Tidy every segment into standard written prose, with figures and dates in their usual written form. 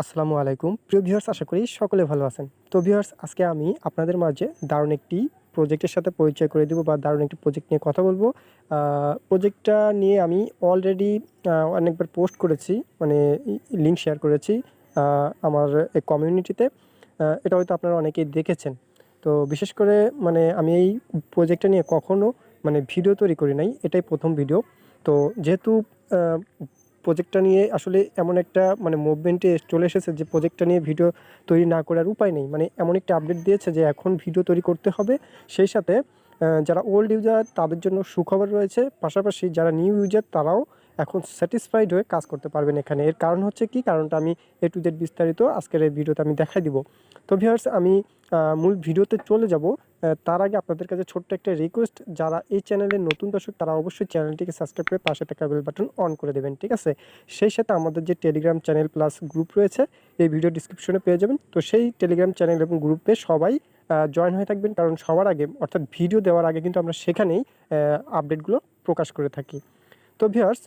আসসালামু আলাইকুম প্রিয় ভিউয়ার্স, আশা করি সকলে ভালো আছেন। তো ভিউয়ার্স, আজকে আমি আপনাদের মাঝে দারুণ একটি প্রজেক্টের সাথে পরিচয় করে দেবো বা দারুণ একটি প্রজেক্ট নিয়ে কথা বলবো। প্রজেক্টটা নিয়ে আমি অলরেডি অনেকবার পোস্ট করেছি, মানে লিঙ্ক শেয়ার করেছি আমার এই কমিউনিটিতে। এটা হয়তো আপনারা অনেকেই দেখেছেন। তো বিশেষ করে মানে আমি এই প্রজেক্টটা নিয়ে কখনো মানে ভিডিও তৈরি করি নাই, এটাই প্রথম ভিডিও। তো যেহেতু প্রজেক্টটা নিয়ে আসলে এমন একটা মানে মুভমেন্টে চলে এসেছে যে প্রজেক্টটা নিয়ে ভিডিও তৈরি না করার উপায় নেই। মানে এমন একটা আপডেট দিয়েছে যে এখন ভিডিও তৈরি করতে হবে। সেই সাথে যারা ওল্ড ইউজার তাদের জন্য সুখবর রয়েছে, পাশাপাশি যারা নিউ ইউজার তারাও এখন স্যাটিসফাইড হয়ে কাজ করতে পারবেন এখানে। এর কারণ হচ্ছে কি, কারণটা আমি এ টু জেড বিস্তারিত আজকের এই ভিডিওতে আমি দেখাই দিব। তো ভিউয়ার্স, আমি মূল ভিডিওতে চলে যাব। তার আগে আপনাদের কাছে ছোট্ট একটা রিকোয়েস্ট, যারা এই চ্যানেলের নতুন দর্শক তারা অবশ্যই চ্যানেলটিকে সাবস্ক্রাইব করে পাশে থাকা বেল বাটন অন করে দেবেন, ঠিক আছে? সেই সাথে আমাদের যে টেলিগ্রাম চ্যানেল প্লাস গ্রুপ রয়েছে, এই ভিডিও ডিসক্রিপশনে পেয়ে যাবেন। তো সেই টেলিগ্রাম চ্যানেল এবং গ্রুপে সবাই জয়েন হয়ে থাকবেন, কারণ সবার আগে অর্থাৎ ভিডিও দেওয়ার আগে কিন্তু আমরা সেখানেই আপডেটগুলো প্রকাশ করে থাকি। তো ভিউয়ার্স,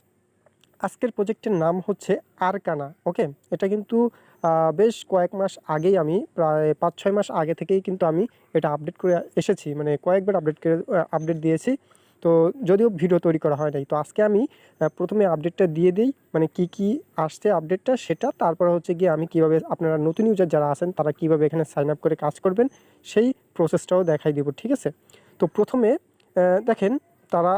আজকের প্রজেক্টের নাম হচ্ছে আরকানা। ওকে, এটা কিন্তু বেশ কয়েক মাস আগেই, আমি প্রায় 5-6 মাস আগে থেকেই কিন্তু আমি এটা আপডেট করে এসেছি, মানে কয়েকবার আপডেট দিয়েছি। তো যদিও ভিডিও তৈরি করা হয় নাই, তো আজকে আমি প্রথমে আপডেটটা দিয়ে দিই, মানে কি আসছে আপডেটটা সেটা। তারপরে হচ্ছে গিয়ে আমি কিভাবে, আপনারা নতুন ইউজার যারা আছেন তারা কিভাবে এখানে সাইন আপ করে কাজ করবেন সেই প্রসেসটাও দেখাই দিব, ঠিক আছে? তো প্রথমে দেখেন,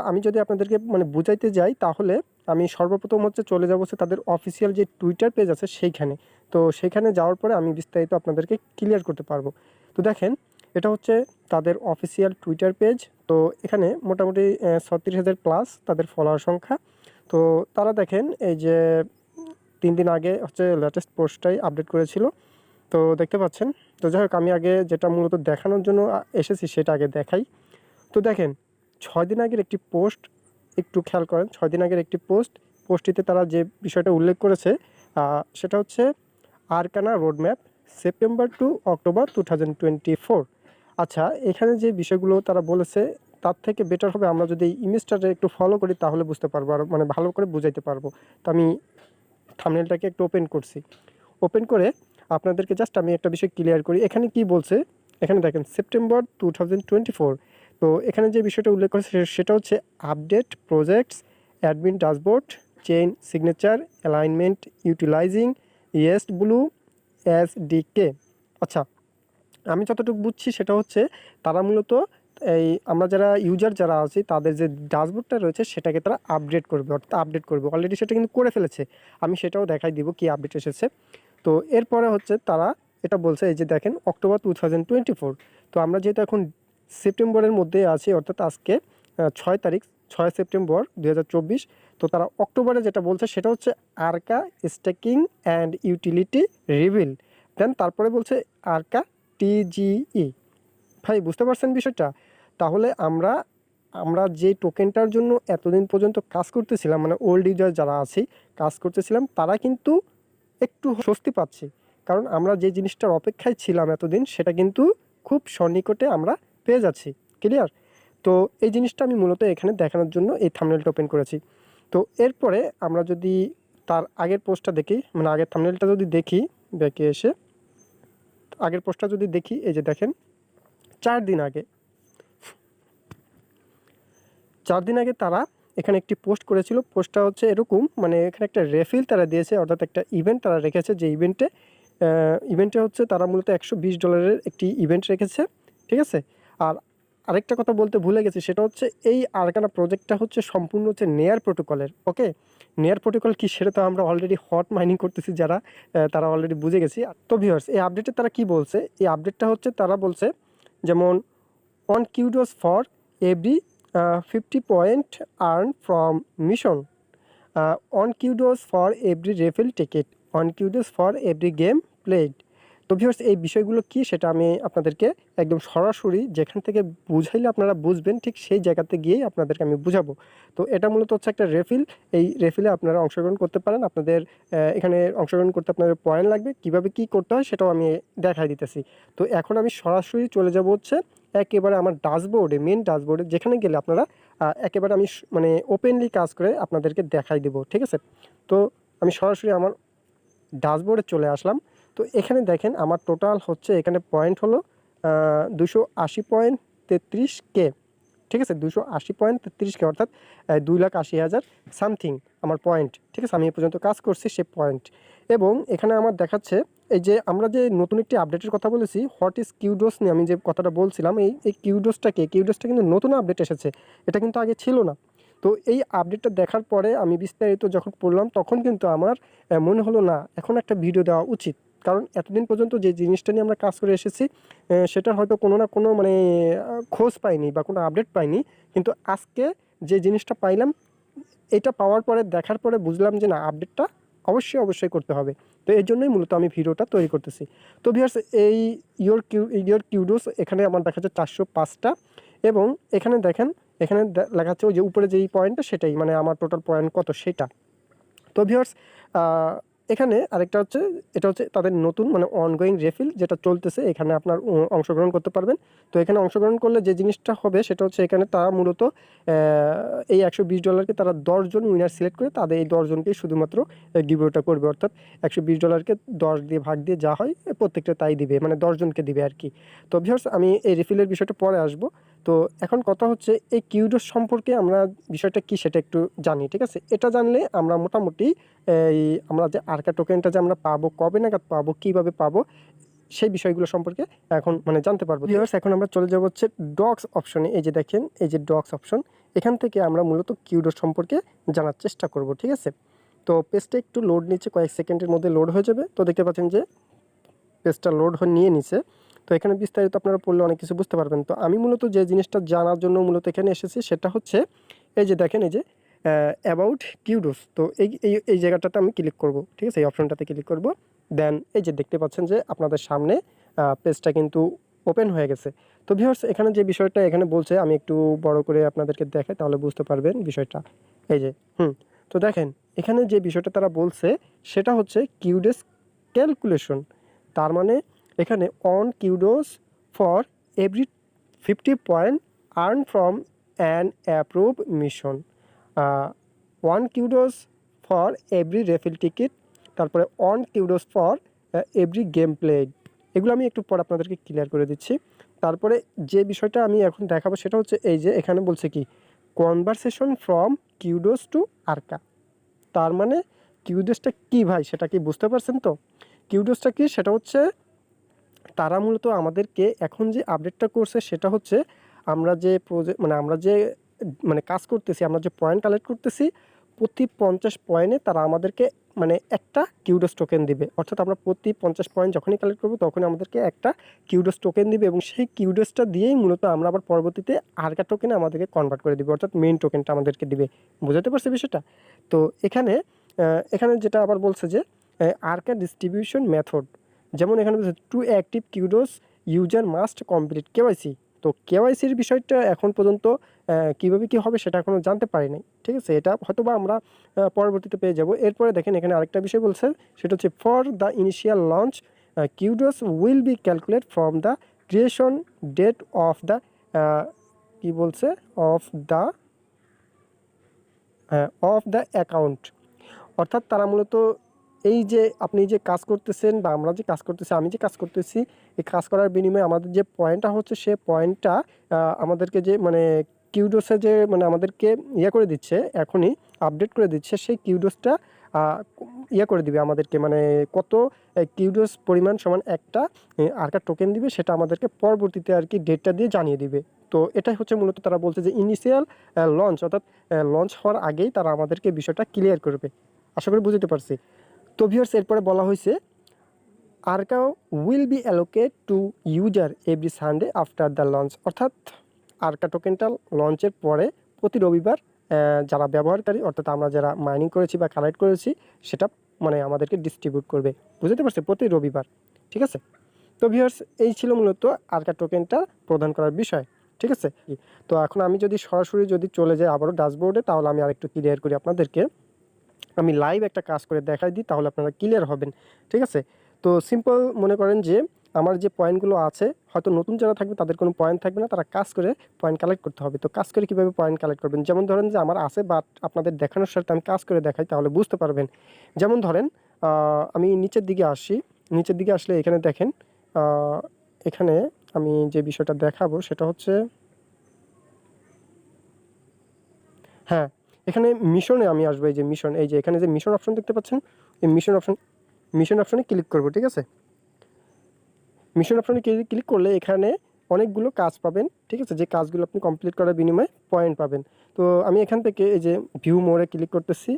আমি যদি আপনাদেরকে মানে বুঝাইতে যাই, তাহলে আমি সর্বপ্রথম হচ্ছে চলে যাব হচ্ছে তাদের অফিসিয়াল যে টুইটার পেজ আছে সেইখানে। তো সেইখানে যাওয়ার পরে আমি বিস্তারিত আপনাদেরকে ক্লিয়ার করতে পারবো। তো দেখেন, এটা হচ্ছে তাদের অফিসিয়াল টুইটার পেজ। তো এখানে মোটামুটি 36,000 প্লাস তাদের ফলোয়ার সংখ্যা। তো তারা দেখেন, এই যে 3 দিন আগে হচ্ছে লেটেস্ট পোস্টটাই আপডেট করেছিল, তো দেখতে পাচ্ছেন। তো যাই হোক, আমি আগে যেটা মূলত দেখানোর জন্য এসেছি সেটা আগে দেখাই। তো দেখেন, 6 দিন আগের একটি পোস্ট, একটু খেয়াল করেন। 6 দিন আগের একটি পোস্টটিতে তারা যে বিষয়টা উল্লেখ করেছে সেটা হচ্ছে Arcana roadmap September to October 2024। আচ্ছা, এখানে যে বিষয়গুলো তারা বলেছে তার থেকে বেটার হবে আমরা যদি ইমেজটাকে একটু ফলো করি, তাহলে বুঝতে পারবো, আর মানে ভালো করে বুঝাইতে পারবো। তো আমি থাম্বনেলটাকে একটু ওপেন করছি। ওপেন করে আপনাদেরকে জাস্ট আমি একটা বিষয় ক্লিয়ার করি। এখানে কি বলছে, এখানে দেখেন সেপ্টেম্বর 2024। তো এখানে যে বিষয়টা উল্লেখ করেছে সেটা হচ্ছে update projects admin dashboard chain signature alignment utilising yeast blue SDK. আচ্ছা, আমি যতটুকু বুঝছি সেটা হচ্ছে তারা মূলত এই আমরা যারা ইউজার যারা আছি তাদের যে ড্যাশবোর্ডটা রয়েছে সেটাকে তারা আপডেট করবে, অর্থাৎ আপডেট করবে। অলরেডি সেটা কিন্তু করে ফেলেছে, আমি সেটাও দেখাই দিব কি আপডেট এসেছে। তো এরপরে হচ্ছে তারা এটা বলছে, এই যে দেখেন অক্টোবর 2024। তো আমরা যেহেতু এখন সেপ্টেম্বরের মধ্যে আছি, অর্থাৎ আজকে 6 তারিখ, 6 সেপ্টেম্বর 2024। তো তারা অক্টোবরে যেটা বলছে সেটা হচ্ছে আরকা স্ট্যাকিং অ্যান্ড ইউটিলিটি রিভিল। দেন তারপরে বলছে আরকা টিজিই। ভাই, বুঝতে পারছেন বিষয়টা? তাহলে আমরা আমরা যে টোকেনটার জন্য এতদিন পর্যন্ত কাজ করতেছিলাম, মানে ওল্ড ইউজার যারা আছি কাজ করতেছিলাম, তারা কিন্তু একটু স্বস্তি পাচ্ছি। কারণ আমরা যে জিনিসটার অপেক্ষায় ছিলাম এতদিন সেটা কিন্তু খুব সন্নিকটে আমরা পেয়ে যাচ্ছি। ক্লিয়ার? তো এই জিনিসটা আমি মূলত এখানে দেখানোর জন্য এই থাম্বনেলটা ওপেন করেছি। তো এরপরে আমরা যদি তার আগের পোস্টটা দেখি, মানে আগের থাম্বনেলটা যদি দেখি, ব্যাকে এসে আগের পোস্টটা যদি দেখি, এই যে দেখেন 4 দিন আগে 4 দিন আগে তারা এখানে একটি পোস্ট করেছিল। পোস্টটা হচ্ছে এরকম, মানে এখানে একটা রেফিল তারা দিয়েছে, অর্থাৎ একটা ইভেন্ট তারা রেখেছে। যে ইভেন্টে হচ্ছে তারা মূলত $120 একটি ইভেন্ট রেখেছে, ঠিক আছে? আর আরেকটা কথা বলতে ভুলে গেছি, সেটা হচ্ছে এই আরকানা প্রজেক্টটা হচ্ছে সম্পূর্ণ হচ্ছে নেয়ার প্রোটোকলের। ওকে, নেয়ার প্রোটোকল কি সেটা তো আমরা অলরেডি হট মাইনিং করতেছি যারা, তারা অলরেডি বুঝে গেছি। তো ভিউয়ার্স, এই আপডেটে তারা কি বলছে, এই আপডেটটা হচ্ছে তারা বলছে যেমন on kudos for every 50 point earned from mission, on kudos for every raffle ticket, on kudos for every game played। তো ভিউয়ার্স, এই বিষয়গুলো কি সেটা আমি আপনাদেরকে একদম সরাসরি যেখান থেকে বুঝাইলে আপনারা বুঝবেন ঠিক সেই জায়গাতে গিয়েই আপনাদেরকে আমি বুঝাবো। তো এটা মূলত হচ্ছে একটা রেফিল। এই রেফিলে আপনারা অংশগ্রহণ করতে পারেন। আপনাদের এখানে অংশগ্রহণ করতে আপনাদের পয়েন্ট লাগবে। কিভাবে কি করতে হয় সেটাও আমি দেখাই দিতেছি। তো এখন আমি সরাসরি চলে যাব হচ্ছে একেবারে আমার ড্যাশবোর্ডে, মেন ড্যাশবোর্ডে, যেখানে গেলে আপনারা একেবারে আমি মানে ওপেনলি কাজ করে আপনাদেরকে দেখাই দেব, ঠিক আছে? তো আমি সরাসরি আমার ড্যাশবোর্ডে চলে আসলাম। তো এখানে দেখেন আমার টোটাল হচ্ছে এখানে পয়েন্ট হলো 280.33K, ঠিক আছে, 280.33K, অর্থাৎ 2,80,000 সামথিং আমার পয়েন্ট, ঠিক আছে। আমি এ পর্যন্ত কাজ করছি সে পয়েন্ট। এবং এখানে আমার দেখাচ্ছে এই যে আমরা যে নতুন একটি আপডেটের কথা বলেছি, হোয়াট ইজ কিউডোস নিয়ে আমি যে কথাটা বলছিলাম, এই কিউডোসটা কিন্তু নতুন আপডেট এসেছে, এটা কিন্তু আগে ছিল না। তো এই আপডেটটা দেখার পরে আমি বিস্তারিত যখন পড়লাম তখন কিন্তু আমার মনে হলো না এখন একটা ভিডিও দেওয়া উচিত, কারণ এতদিন পর্যন্ত যে জিনিসটা নিয়ে আমরা কাজ করে এসেছি সেটার হয়তো কোনো না কোনো মানে খোঁজ পাইনি বা কোনো আপডেট পাইনি, কিন্তু আজকে যে জিনিসটা পাইলাম এটা পাওয়ার পরে দেখার পরে বুঝলাম যে না, আপডেটটা অবশ্যই করতে হবে। তো এই জন্যই মূলত আমি ভিডিওটা তৈরি করতেছি। তো ভিউয়ার্স, এই ইয়োর কিউডোস এখানে আমার দেখা যাচ্ছে 405টা, এবং এখানে দেখেন এখানে লেখা আছে ওই যে উপরে যেই পয়েন্টটা সেটাই, মানে আমার টোটাল পয়েন্ট কত সেটা। তো ভিউয়ার্স, এখানে আরেকটা হচ্ছে, এটা হচ্ছে তাদের নতুন মানে অনগোয়িং রেফিল যেটা চলতেছে, এখানে আপনার অংশগ্রহণ করতে পারবেন। তো এখানে অংশগ্রহণ করলে যে জিনিসটা হবে সেটা হচ্ছে এখানে তারা মূলত এই $120কে তারা 10 জন উইনার সিলেক্ট করে তাদের এই 10 জনকেই শুধুমাত্র গিভওয়েটা করবে, অর্থাৎ $120কে 10 দিয়ে ভাগ দিয়ে যা হয় প্রত্যেকটা তাই দিবে, মানে 10 জনকে দিবে আর কি। তো ভিউয়ার্স, আমি এই রিফিলের বিষয়টা পরে আসবো। তো এখন কথা হচ্ছে এই কিউডোস সম্পর্কে আমরা বিষয়টা কি সেটা একটু জানি, ঠিক আছে। এটা জানলে আমরা মোটামুটি এই আমরা যে আরকা টোকেনটা যে আমরা পাবো, কবে নাগাদ পাবো, কীভাবে পাবো, সেই বিষয়গুলো সম্পর্কে এখন মানে জানতে পারবো। ভিউয়ার্স, এখন আমরা চলে যাব হচ্ছে ডক্স অপশনে। এই যে দেখেন, এই যে ডক্স অপশন, এখান থেকে আমরা মূলত কিউডোস সম্পর্কে জানার চেষ্টা করব, ঠিক আছে। তো পেজটা একটু লোড নিচ্ছে, কয়েক সেকেন্ডের মধ্যে লোড হয়ে যাবে। তো দেখতে পাচ্ছেন যে পেজটা লোড হয়ে নিয়ে নিছে। তো এখানে বিস্তারিত আপনারা পড়লে অনেক কিছু বুঝতে পারবেন। তো আমি মূলত যে জিনিসটা জানার জন্য মূলত এখানে এসেছি সেটা হচ্ছে এই যে দেখেন, এই যে অ্যাবাউট কিউডোস। তো এই জায়গাটাতে আমি ক্লিক করব, ঠিক আছে, এই অপশনটাতে ক্লিক করব। দেন এই যে দেখতে পাচ্ছেন যে আপনাদের সামনে পেজটা কিন্তু ওপেন হয়ে গেছে। তো ভিউয়ার্স, এখানে যে বিষয়টা এখানে বলছে আমি একটু বড় করে আপনাদেরকে দেখাই, তাহলে বুঝতে পারবেন বিষয়টা। এই যে তো দেখেন এখানে যে বিষয়টা তারা বলছে সেটা হচ্ছে কিউডোস ক্যালকুলেশন। তার মানে এখানে on kudos for every 50 point earn from an approve mission, 1 kudos for every refill ticket, তারপরে 1 kudos for every game played. এগুলো আমি একটু পর আপনাদেরকে ক্লিয়ার করে দিচ্ছি। তারপরে যে বিষয়টা আমি এখন দেখাবো সেটা হচ্ছে এই যে এখানে বলছে কি কনভারসেশন ফ্রম কিউডোস টু আরকা। তার মানে কিউডোসটা কী ভাই, সেটা কি বুঝতে পারছেন? তো কিউডোসটা কি, সেটা হচ্ছে তারা মূলত আমাদেরকে এখন যে আপডেটটা করছে সেটা হচ্ছে আমরা যে মানে আমরা যে মানে কাজ করতেছি, আমরা যে পয়েন্ট কালেক্ট করতেছি, প্রতি 50 পয়েন্টে তারা আমাদেরকে মানে একটা কিউডোস টোকেন দিবে। অর্থাৎ আমরা প্রতি 50 পয়েন্ট যখনই কালেক্ট করবো তখনই আমাদেরকে একটা কিউডোস টোকেন দিবে, এবং সেই কিউডোসটা দিয়েই মূলত আমরা আবার পরবর্তীতে আরকা টোকেনে আমাদেরকে কনভার্ট করে দিবে, অর্থাৎ মেইন টোকেনটা আমাদেরকে দিবে। বুঝতে পারছি বিষয়টা? তো এখানে এখানে যেটা আবার বলছে যে আরকা ডিস্ট্রিবিউশন মেথড, যেমন এখানে বলছে to active kudos user must complete KYC. তো কেওয়াইসির বিষয়টা এখন পর্যন্ত কীভাবে কী হবে সেটা এখনও জানতে পারি নাই, ঠিক আছে। এটা হয়তো বা আমরা পরবর্তীতে পেয়ে যাব। এরপরে দেখেন এখানে আরেকটা বিষয় বলছে, সেটা হচ্ছে for the initial launch kudos will be calculate from the creation date of the কী বলছে অফ দ্য অ্যাকাউন্ট। অর্থাৎ তারা মূলত এই যে আপনি যে কাজ করতেছেন বা আমরা যে কাজ করতেছি, আমি যে কাজ করতেছি, এই কাজ করার বিনিময়ে আমাদের যে পয়েন্টটা হচ্ছে সে পয়েন্টটা আমাদেরকে যে মানে কিউডোসে যে মানে আমাদেরকে করে দিচ্ছে, এখনই আপডেট করে দিচ্ছে, সেই কিউডোসটা করে দিবে আমাদেরকে, মানে কত কিউডোস পরিমাণ সমান একটা আরকা টোকেন দিবে সেটা আমাদেরকে পরবর্তীতে আর কি ডেটটা দিয়ে জানিয়ে দিবে। তো এটাই হচ্ছে মূলত তারা বলছে যে ইনিশিয়াল লঞ্চ, অর্থাৎ লঞ্চ হওয়ার আগেই তারা আমাদেরকে বিষয়টা ক্লিয়ার করবে। আশা করি বুঝতে পারছি। তো ভিউয়ার্স, এরপরে বলা হয়েছে Arka will be allocate to user every Sunday after the launch, অর্থাৎ আরকা টোকেনটা লঞ্চের পরে প্রতি রবিবার যারা ব্যবহারকারী, অর্থাৎ আমরা যারা মাইনিং করেছি বা কালেক্ট করেছি সেটা মানে আমাদেরকে ডিস্ট্রিবিউট করবে। বুঝতে পারছি, প্রতি রবিবার, ঠিক আছে। তো ভিউয়ার্স, এই ছিল মূলত আরকা টোকেনটা প্রদান করার বিষয়, ঠিক আছে। তো এখন আমি যদি সরাসরি চলে যাই আবারও ড্যাশবোর্ডে, তাহলে আমি আরেকটু ক্লিয়ার করি আপনাদেরকে। আমি লাইভ একটা কাজ করে দেখাই দিই, তাহলে আপনারা ক্লিয়ার হবেন, ঠিক আছে। তো সিম্পল মনে করেন যে আমার যে পয়েন্টগুলো আছে, হয়তো নতুন যারা থাকবে তাদের কোনো পয়েন্ট থাকবে না, তারা কাজ করে পয়েন্ট কালেক্ট করতে হবে। তো কাজ করে কীভাবে পয়েন্ট কালেক্ট করবেন, যেমন ধরেন যে আমার আছে, বাট আপনাদের দেখানোর সাথে আমি কাজ করে দেখাই তাহলে বুঝতে পারবেন। যেমন ধরেন আমি নিচের দিকে আসি। নিচের দিকে আসলে এখানে দেখেন, এখানে আমি যে বিষয়টা দেখাবো সেটা হচ্ছে, হ্যাঁ, এখানে মিশনে আমি আসবো। এই যে মিশন, এই যে এখানে যে মিশন অপশন দেখতে পাচ্ছেন, এই মিশন অপশনে ক্লিক করব। ঠিক আছে, মিশন অপশনে ক্লিক করলে এখানে অনেকগুলো কাজ পাবেন। ঠিক আছে, যে কাজগুলো আপনি কমপ্লিট করার বিনিময়ে পয়েন্ট পাবেন। তো আমি এখান থেকে এই যে ভিউ মোড়ে ক্লিক করতেছি।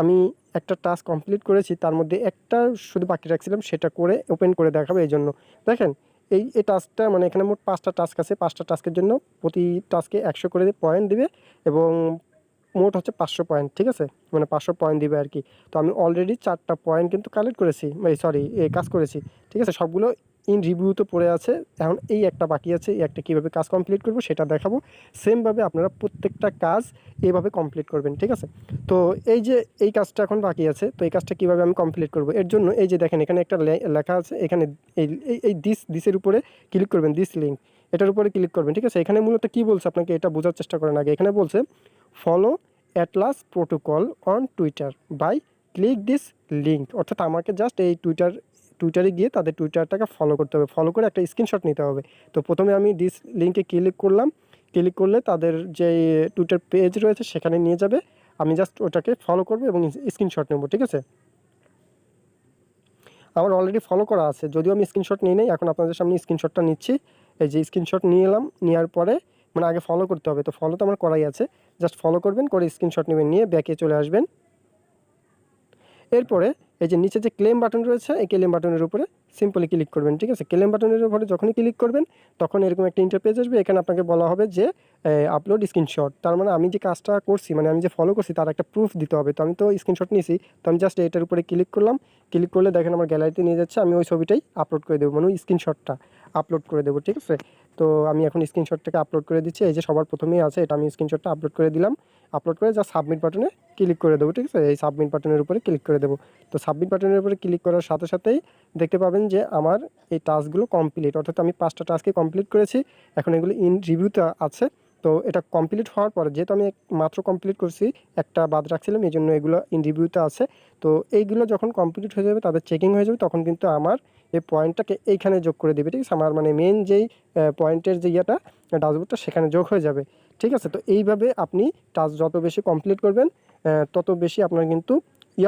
আমি একটা টাস্ক কমপ্লিট করেছি, তার মধ্যে একটা শুধু বাকি রাখছিলাম, সেটা করে ওপেন করে দেখাবো। এই জন্য দেখেন, এই টাস্কটা মানে এখানে মোট 5টা টাস্ক আছে। 5টা টাস্কের জন্য প্রতি টাস্কে 100 করে পয়েন্ট দিবে এবং মোট হচ্ছে 500 পয়েন্ট। ঠিক আছে, মানে 500 পয়েন্ট দিবে আর কি। তো আমি অলরেডি 4টা পয়েন্ট কিন্তু কালেক্ট করেছি, সরি, কাজ করেছি। ঠিক আছে, সবগুলো ইন রিভিউতে পড়ে আছে। এখন এই একটা বাকি আছে, এই একটা কীভাবে কাজ কমপ্লিট করব সেটা দেখাবো। সেমভাবে আপনারা প্রত্যেকটা কাজ এভাবে কমপ্লিট করবেন। ঠিক আছে, তো এই যে এই কাজটা এখন বাকি আছে, তো এই কাজটা কীভাবে আমি কমপ্লিট করব, এর জন্য এই যে দেখেন এখানে একটা লেখা আছে, এখানে এই দিসের উপরে ক্লিক করবেন, দিস লিঙ্ক, এটার উপরে ক্লিক করবেন। ঠিক আছে, এখানে মূলত কী বলছে আপনাকে এটা বোঝার চেষ্টা করেন আগে। এখানে বলছে follow Atlas protocol on Twitter by click this link, অর্থাৎ আমাকে জাস্ট এই টুইটারে গিয়ে তাদের টুইটারটাকে ফলো করতে হবে, ফলো করে একটা স্ক্রিনশট নিতে হবে। তো প্রথমে আমি দিস লিঙ্কে ক্লিক করলাম। ক্লিক করলে তাদের যে টুইটার পেজ রয়েছে সেখানে নিয়ে যাবে। আমি জাস্ট ওটাকে ফলো করব এবং স্ক্রিনশট নেব। ঠিক আছে, আমার অলরেডি ফলো করা আছে, যদিও আমি স্ক্রিনশট নিই নাই। এখন আপনাদের সামনে স্ক্রিনশটটা নিচ্ছি। এই যে স্ক্রিনশট নিয়ে এলাম, নেওয়ার পরে মানে আগে ফলো করতে হবে, তো ফলো তো আমার করাই আছে। জাস্ট ফলো করবেন, করে স্ক্রিনশট নেবেন, নিয়ে ব্যাকে চলে আসবেন। এরপরে এই যে নিচে যে ক্লেম বাটন রয়েছে, এই ক্লেম বাটনের উপরে সিম্পলি ক্লিক করবেন। ঠিক আছে, ক্লেম বাটনের উপরে যখনই ক্লিক করবেন তখন এরকম একটা ইন্টারপেজ আসবে। এখানে আপনাকে বলা হবে যে আপলোড স্ক্রিনশট। তার মানে আমি যে কাজটা করছি, মানে আমি যে ফলো করছি তার একটা প্রুফ দিতে হবে। তো আমি তো স্ক্রিনশট নিয়েছি, তো আমি জাস্ট এটার উপরে ক্লিক করলাম। ক্লিক করলে দেখেন আমার গ্যালারিতে নিয়ে যাচ্ছে। আমি ওই ছবিটাই আপলোড করে দেবো, মানে ওই স্ক্রিনশটটা আপলোড করে দেবো। ঠিক আছে, তো আমি এখন স্ক্রিনশটটাকে আপলোড করে দিচ্ছি। এই যে সবার প্রথমেই আছে, এটা আমি স্ক্রিনশটটা আপলোড করে দিলাম। আপলোড করে যা সাবমিট বাটনে ক্লিক করে দেবো। ঠিক আছে, এই সাবমিট বাটনের উপরে ক্লিক করে দেবো। তো সাবমিট বাটনের উপরে ক্লিক করার সাথে সাথেই দেখতে পাবেন যে আমার এই টাস্কগুলো কমপ্লিট, অর্থাৎ আমি 5টা টাস্কে কমপ্লিট করেছি। এখন এগুলো ইন রিভিউতে আছে। তো এটা কমপ্লিট হওয়ার পরে, যেহেতু আমি মাত্র কমপ্লিট করছি, একটা বাদ রাখছিলাম, এই জন্য এগুলো ইন রিভিউতে আছে। তো এইগুলো যখন কমপ্লিট হয়ে যাবে, তাদের চেকিং হয়ে যাবে, তখন কিন্তু আমার এই পয়েন্টটাকে এইখানে যোগ করে দেবে। ঠিক আছে, আমার মানে মেন যেই পয়েন্টের যে ইয়েটা ডাশবোর্ডটা সেখানে যোগ হয়ে যাবে। ঠিক আছে, তো এইভাবে আপনি টাস্ক যত বেশি কমপ্লিট করবেন তত বেশি আপনার কিন্তু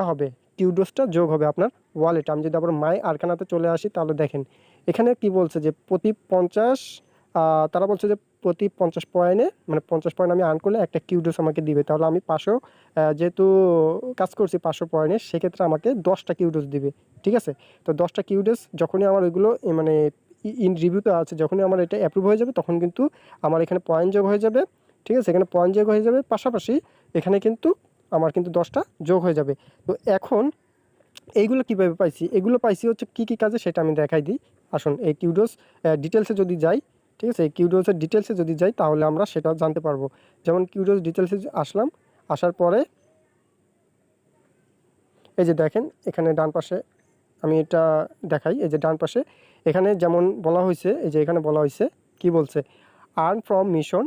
হবে, কিউডোসটা যোগ হবে আপনার ওয়ালেটে। আমি যদি আবার মাই আরকানাতে চলে আসি, তাহলে দেখেন এখানে কি বলছে যে প্রতি 50, তারা বলছে যে প্রতি 50 পয়েন্টে, মানে 50 পয়েন্ট আমি আর্ন করলে একটা কিউডোস আমাকে দিবে। তাহলে আমি 500, যেহেতু কাজ করছি 500 পয়েন্টে, সেক্ষেত্রে আমাকে 10টা কিউডোস দিবে। ঠিক আছে, তো 10টা কিউডোস যখনই আমার ওইগুলো মানে ইন রিভিউতে আছে, যখনই আমার এটা অ্যাপ্রুভ হয়ে যাবে, তখন কিন্তু আমার এখানে পয়েন্ট যোগ হয়ে যাবে। ঠিক আছে, এখানে পয়েন্ট যোগ হয়ে যাবে, পাশাপাশি এখানে কিন্তু আমার কিন্তু 10টা যোগ হয়ে যাবে। তো এখন এইগুলো কীভাবে পাইছি, এগুলো পাইছি হচ্ছে কী কী কাজে, সেটা আমি দেখাই দিই। আসুন এই কিউডোস ডিটেলসে যদি যাই, ঠিক আছে, এই কিউডোসের ডিটেলসে যদি যাই, তাহলে আমরা সেটা জানতে পারবো। যেমন কিউডোস ডিটেলসে আসলাম, আসার পরে এই যে দেখেন এখানে ডান পাশে আমি এটা দেখাই। এই যে ডান পাশে এখানে যেমন বলা হয়েছে, এই যে এখানে বলা হয়েছে কি বলছে, earn from mission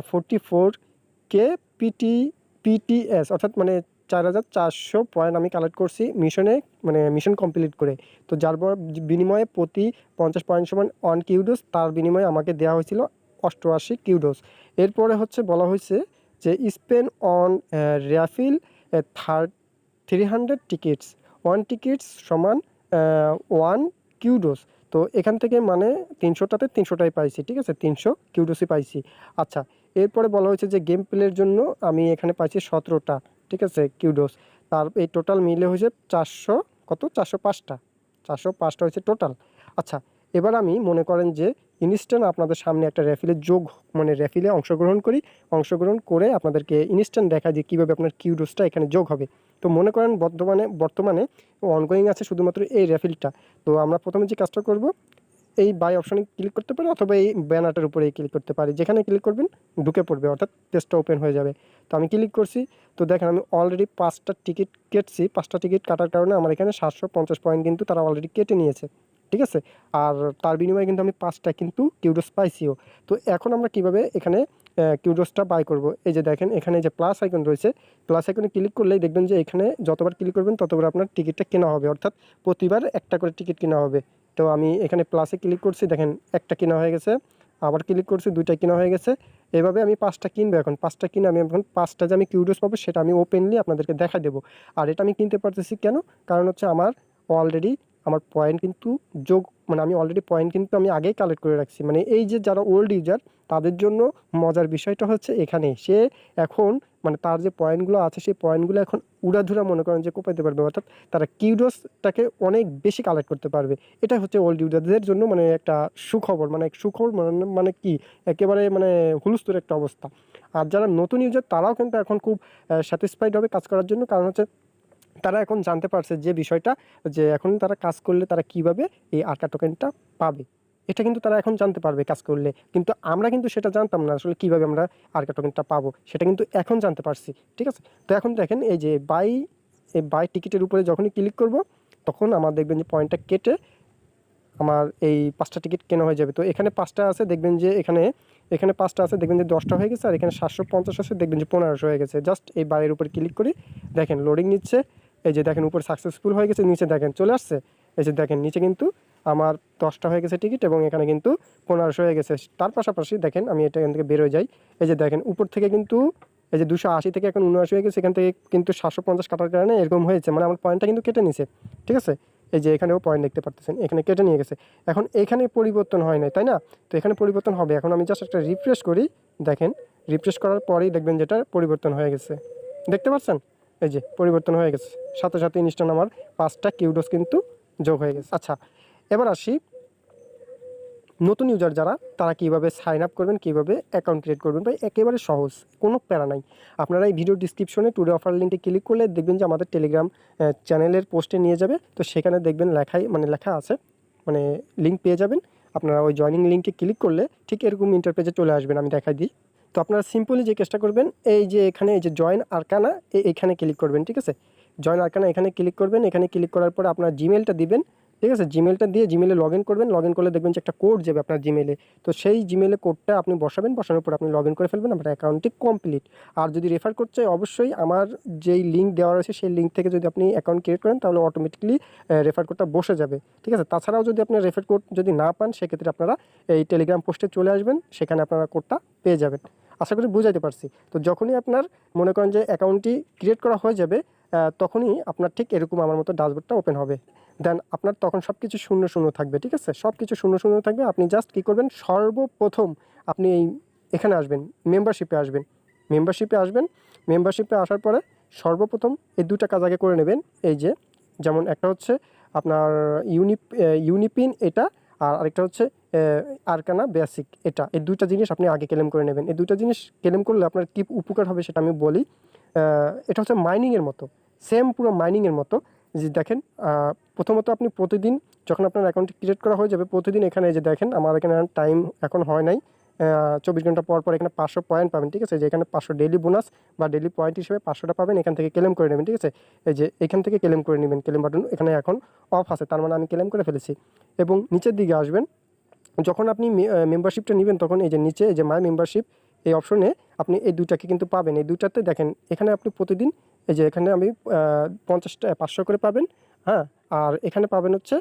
44K PTS, অর্থাৎ মানে 4400 পয়েন্ট আমি কালেক্ট করছি মিশনে, মানে মিশন কমপ্লিট করে। তো যার বিনিময়ে প্রতি 50 পয়েন্ট সমান 1 কিউডোস, তার বিনিময়ে আমাকে দেওয়া হয়েছিল 88 কিউডোস। এরপরে হচ্ছে বলা হয়েছে যে স্পেন অন র্যাফিল 300 টিকিটস, 1 টিকিটস সমান 1 কিউডোস। তো এখান থেকে মানে 300টাতে 300টাই পাইছি। ঠিক আছে, 300 কিউডোসই পাইছি। আচ্ছা, এরপরে বলা হয়েছে যে গেম প্লের জন্য আমি এখানে পাইছি 17টা। ঠিক আছে, কিউডোস। তার এই টোটাল মিলে হয়েছে 400, কত, 405টা, 405টা হয়েছে টোটাল। আচ্ছা, এবার আমি মনে করেন যে ইনস্ট্যান্ট আপনাদের সামনে একটা র্যাফিলে মানে র্যাফিলে অংশগ্রহণ করি, অংশগ্রহণ করে আপনাদেরকে ইনস্ট্যান্ট দেখা যে কীভাবে আপনার কিউডোসটা এখানে যোগ হবে। তো মনে করেন বর্তমানে অনগোয়িং আছে শুধুমাত্র এই র্যাফিলটা। তো আমরা প্রথমে যে কাজটা করব, এই বাই অপশনে ক্লিক করতে পারি, অথবা এই ব্যানারটার উপরে ক্লিক করতে পারি। যেখানে ক্লিক করবেন ঢুকে পড়বে, অর্থাৎ পেজটা ওপেন হয়ে যাবে। তো আমি ক্লিক করছি, তো দেখেন আমি অলরেডি 5টা টিকিট কেটেছি। 5টা টিকিট কাটার কারণে আমার এখানে 750 পয়েন্ট কিন্তু তারা অলরেডি কেটে নিয়েছে। ঠিক আছে, আর তার বিনিময়ে কিন্তু আমি 5টা কিন্তু কিউডোস পাইছিও। তো এখন আমরা কিভাবে এখানে কিউডোসটা বাই করব। এই যে দেখেন এখানে যে প্লাস আইকন রয়েছে, প্লাস আইকনে ক্লিক করলেই দেখবেন যে এখানে যতবার ক্লিক করবেন ততবার আপনার টিকিটটা কেনা হবে, অর্থাৎ প্রতিবার একটা করে টিকিট কেনা হবে। তো আমি এখানে প্লাসে ক্লিক করছি, দেখেন একটা কেনা হয়ে গেছে, আবার ক্লিক করছি দুইটা কেনা হয়ে গেছে। এভাবে আমি 5টা কিনবো, এখন 5টা কিনে আমি এখন 5টা যে আমি কিউডোস পাবো সেটা আমি ওপেনলি আপনাদেরকে দেখা দেবো। আর এটা আমি কিনতে পারতেছি কেন, কারণ হচ্ছে আমার অলরেডি আমার পয়েন্ট কিন্তু যোগ, মানে আমি অলরেডি পয়েন্ট কিন্তু আমি আগেই কালেক্ট করে রাখছি। মানে এই যে যারা ওল্ড ইউজার তাদের জন্য মজার বিষয়টা হচ্ছে এখানে সে এখন মানে তার যে পয়েন্টগুলো আছে সেই পয়েন্টগুলো এখন উড়াধুরা মনে করেন যে কোপাইতে পারবে, অর্থাৎ তারা কিউডোসটাকে অনেক বেশি কালেক্ট করতে পারবে। এটা হচ্ছে ওল্ড ইউজারদের জন্য মানে একটা সুখবর, মানে সুখবর মানে কি একেবারে মানে হুলস্থুল একটা অবস্থা। আর যারা নতুন ইউজার তারাও কিন্তু এখন খুব স্যাটিসফাইড হবে কাজ করার জন্য, কারণ হচ্ছে তারা এখন জানতে পারছে যে বিষয়টা, যে এখন তারা কাজ করলে তারা কিভাবে এই আরকা টোকেনটা পাবে, এটা কিন্তু তারা এখন জানতে পারবে কাজ করলে। কিন্তু আমরা কিন্তু সেটা জানতাম না আসলে কিভাবে আমরা আরকা টোকেনটা পাবো, সেটা কিন্তু এখন জানতে পারছি। ঠিক আছে, তো এখন দেখেন এই যে বাই টিকিটের উপরে যখনই ক্লিক করব তখন আমার দেখবেন যে পয়েন্টটা কেটে আমার এই 5টা টিকিট কেনা হয়ে যাবে। তো এখানে 5টা আছে, দেখবেন যে এখানে 5টা আছে, দেখবেন যে 10টা হয়ে গেছে, আর এখানে 750 আছে, দেখবেন যে 1500 হয়ে গেছে। জাস্ট এই বাইয়ের উপরে ক্লিক করি, দেখেন লোডিং নিচ্ছে। এই যে দেখেন উপর সাকসেসফুল হয়ে গেছে, নিচে দেখেন চলে আসছে। এই যে দেখেন নিচে কিন্তু আমার 10টা হয়ে গেছে টিকিট এবং এখানে কিন্তু 1500 হয়ে গেছে। তার পাশাপাশি দেখেন আমি এটা এখান থেকে বের হয়ে যাই। এই যে দেখেন উপর থেকে কিন্তু এই যে 280 থেকে এখন 79 হয়ে গেছে, এখান থেকে কিন্তু 750 কাটার কারণে এরকম হয়েছে, মানে আমার পয়েন্টটা কিন্তু কেটে নিছে। ঠিক আছে, এই যে এখানেও পয়েন্ট দেখতে পারতেছেন, এখানে কেটে নিয়ে গেছে। এখন এখানে পরিবর্তন হয় নাই, তাই না? তো এখানে পরিবর্তন হবে। এখন আমি জাস্ট একটা রিফ্রেশ করি, দেখেন রিফ্রেশ করার পরেই দেখবেন যেটা পরিবর্তন হয়ে গেছে, দেখতে পাচ্ছেন? এই যে পরিবর্তন হয়ে গেছে, সাথে সাথে ইনস্ট্যান্ট আমার 5টা কিউডোস কিন্তু যোগ হয়ে গেছে। আচ্ছা, এবার আসি নতুন ইউজার যারা তারা কীভাবে সাইন আপ করবেন, কীভাবে অ্যাকাউন্ট ক্রিয়েট করবেন। ভাই একেবারে সহজ, কোনো প্যারা নাই। আপনারা এই ভিডিও ডিসক্রিপশনে টুডে অফার লিঙ্কে ক্লিক করলে দেখবেন যে আমাদের টেলিগ্রাম চ্যানেলের পোস্টে নিয়ে যাবে। তো সেখানে দেখবেন লেখা আছে, মানে লিঙ্ক পেয়ে যাবেন। আপনারা ওই জয়নিং লিঙ্কে ক্লিক করলে ঠিক এরকম ইন্টারপেজে চলে আসবেন, আমি দেখাই দিই। তো আপনারা সিম্পলি যে কাজটা করবেন, এই যে এখানে এই যে জয়েন আরকানা এখানে ক্লিক করবেন। ঠিক আছে, জয়েন আরকানা এখানে ক্লিক করবেন। এখানে ক্লিক করার পরে আপনার জিমেলটা দিবেন। ঠিক আছে, জিমেলটা দিয়ে জিমেলে লগ ইন করবেন। লগ ইন করলে দেখবেন যে একটা কোড যাবে আপনার জিমেলে। তো সেই জিমেলে কোডটা আপনি বসাবেন, বসানোর পর আপনি লগ ইন করে ফেলবেন, আপনার অ্যাকাউন্টটি কমপ্লিট। আর যদি রেফার করতে চাই অবশ্যই আমার যেই লিঙ্ক দেওয়া রয়েছে সেই লিঙ্ক থেকে যদি আপনি অ্যাকাউন্ট ক্রিয়েট করেন তাহলে অটোমেটিকলি রেফার কোডটা বসে যাবে। ঠিক আছে, তাছাড়াও যদি আপনি রেফার কোড যদি না পান সেক্ষেত্রে আপনারা এই টেলিগ্রাম পোস্টে চলে আসবেন, সেখানে আপনারা কোডটা পেয়ে যাবেন। আশা করি বুঝাইতে পারছি। তো যখনই আপনার মনে করেন যে অ্যাকাউন্টটি ক্রিয়েট করা হয়ে যাবে তখনই আপনার ঠিক এরকম আমার মতো ড্যাশবোর্ডটা ওপেন হবে। দেন আপনার তখন সব কিছু শূন্য শূন্য থাকবে। ঠিক আছে, সব কিছু শূন্য শূন্য থাকবে। আপনি জাস্ট কী করবেন, সর্বপ্রথম আপনি এখানে আসবেন, মেম্বারশিপে আসবেন। মেম্বারশিপে আসার পরে সর্বপ্রথম এই 2টা কাজ আগে করে নেবেন। এই যে যেমন একটা হচ্ছে আপনার ইউনিপিন এটা, আর আরেকটা হচ্ছে আরকানা বেসিক এটা। এই 2টা জিনিস আপনি আগে ক্লেম করে নেবেন। এই 2টা জিনিস ক্লেম করলে আপনার কী উপকার হবে সেটা আমি বলি। এটা হচ্ছে মাইনিংয়ের মতো, সেম পুরো মাইনিংয়ের মতো। যে দেখেন প্রথমত আপনি প্রতিদিন যখন আপনার অ্যাকাউন্টটি ক্রিয়েট করা হয়ে যাবে, প্রতিদিন এখানে এই যে দেখেন আমার এখানে টাইম এখন হয় নাই, 24 ঘন্টা পর পর এখানে 500 পয়েন্ট পাবেন। ঠিক আছে, যে এখানে 500 ডেইলি বোনাস বা ডেইলি পয়েন্ট হিসেবে 500টা পাবেন, এখান থেকে ক্লেম করে নেবেন। ঠিক আছে, এই যে এখান থেকে ক্লেম করে নেবেন, ক্লেম বাটন এখানে এখন অফ আছে, তার মানে আমি ক্লেম করে ফেলেছি। এবং নিচের দিকে আসবেন, যখন আপনি মেম্বারশিপটা নেবেন তখন এই যে নিচে এই যে মাই মেম্বারশিপ এই অপশনে আপনি এই 2টাকে কিন্তু পাবেন। এই 2টাতে দেখেন এখানে আপনি প্রতিদিন এই যে এখানে আমি 50টা 500 করে পাবেন। হ্যাঁ, আর এখানে পাবেন হচ্ছে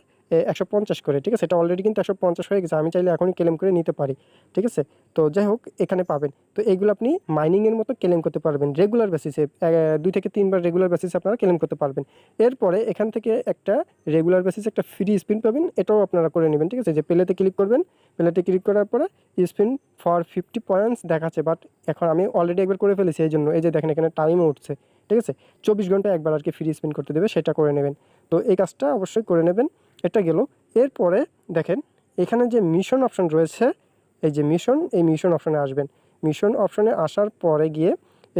150 করে। ঠিক আছে, এটা অলরেডি কিন্তু 150 হয়ে গেছে, আমি চাইলে এখনই ক্লেম করে নিতে পারি। ঠিক আছে, তো যাই হোক এখানে পাবেন। তো এইগুলো আপনি মাইনিংয়ের মতো ক্লেম করতে পারবেন রেগুলার বেসিসে, 2 থেকে 3 বার রেগুলার বেসিসে আপনারা ক্লেম করতে পারবেন। এরপরে এখান থেকে একটা রেগুলার বেসিসে একটা ফ্রি স্পিন পাবেন, এটাও আপনারা করে নেবেন। ঠিক আছে, যে প্লেতে ক্লিক করবেন, প্লেতে ক্লিক করার পরে স্পিন ফর 50 পয়েন্টস দেখাচ্ছে, বাট এখন আমি অলরেডি একবার করে ফেলেছি এই জন্য এই যে দেখেন এখানে টাইমও উঠছে। ঠিক আছে, 24 ঘন্টায় একবার আর কি ফ্রি স্পিন করতে দেবে, সেটা করে নেবেন। তো এই কাজটা অবশ্যই করে নেবেন। এটা গেল। এরপরে দেখেন এখানে যে মিশন অপশন রয়েছে, এই যে এই মিশন অপশনে আসবেন। মিশন অপশনে আসার পরে গিয়ে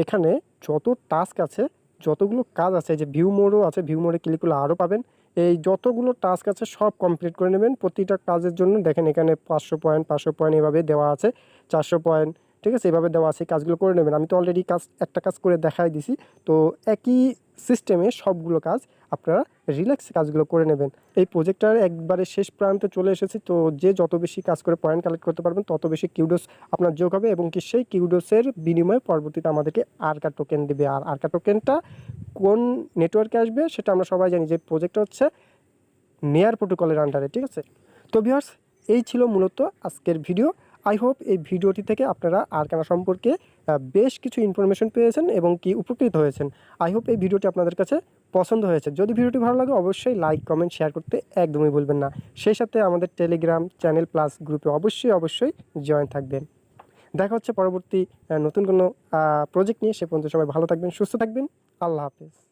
এখানে যত টাস্ক আছে, যতগুলো কাজ আছে, যে ভিউ মোডও আছে, ভিউ মোডে ক্লিক করলে আরও পাবেন। এই যতগুলো টাস্ক আছে সব কমপ্লিট করে নেবেন। প্রতিটা কাজের জন্য দেখেন এখানে 500 পয়েন্ট এভাবে দেওয়া আছে, 400 পয়েন্ট। ঠিক আছে, এভাবে দেওয়া আছে, কাজগুলো করে নেবেন। আমি তো অলরেডি একটা কাজ করে দেখাই দিছি। তো একই সিস্টেমে সবগুলো কাজ আপনারা রিল্যাক্সে কাজগুলো করে নেবেন। এই প্রজেক্টটার একবারে শেষ প্রান্তে চলে এসেছে, তো যে যত বেশি কাজ করে পয়েন্ট কালেক্ট করতে পারবেন তত বেশি কিউডোস আপনার যোগ হবে, এবং কি সেই কিউডোসের বিনিময়ে পরবর্তীতে আমাদেরকে আরকা টোকেন দেবে। আর আরকা টোকেনটা কোন নেটওয়ার্কে আসবে সেটা আমরা সবাই জানি, যে প্রজেক্টটা হচ্ছে নেয়ার প্রোটোকলের আন্ডারে, ঠিক আছে। তো ভিউয়ার্স, এই ছিল মূলত আজকের ভিডিও। আই হোপ এই ভিডিওটি থেকে আপনারা আরকানা সম্পর্কে বেশ কিছু ইনফরমেশন পেয়েছেন এবং কি উপকৃত হয়েছেন। আই হোপ এই ভিডিওটি আপনাদের কাছে পছন্দ হয়েছে। যদি ভিডিওটি ভালো লাগে অবশ্যই লাইক, কমেন্ট, শেয়ার করতে একদমই ভুলবেন না। সেই সাথে আমাদের টেলিগ্রাম চ্যানেল প্লাস গ্রুপে অবশ্যই জয়েন থাকবেন। দেখা হচ্ছে পরবর্তী নতুন কোনো প্রজেক্ট নিয়ে। সে পর্যন্ত সবাই ভালো থাকবেন, সুস্থ থাকবেন। আল্লাহ হাফেজ।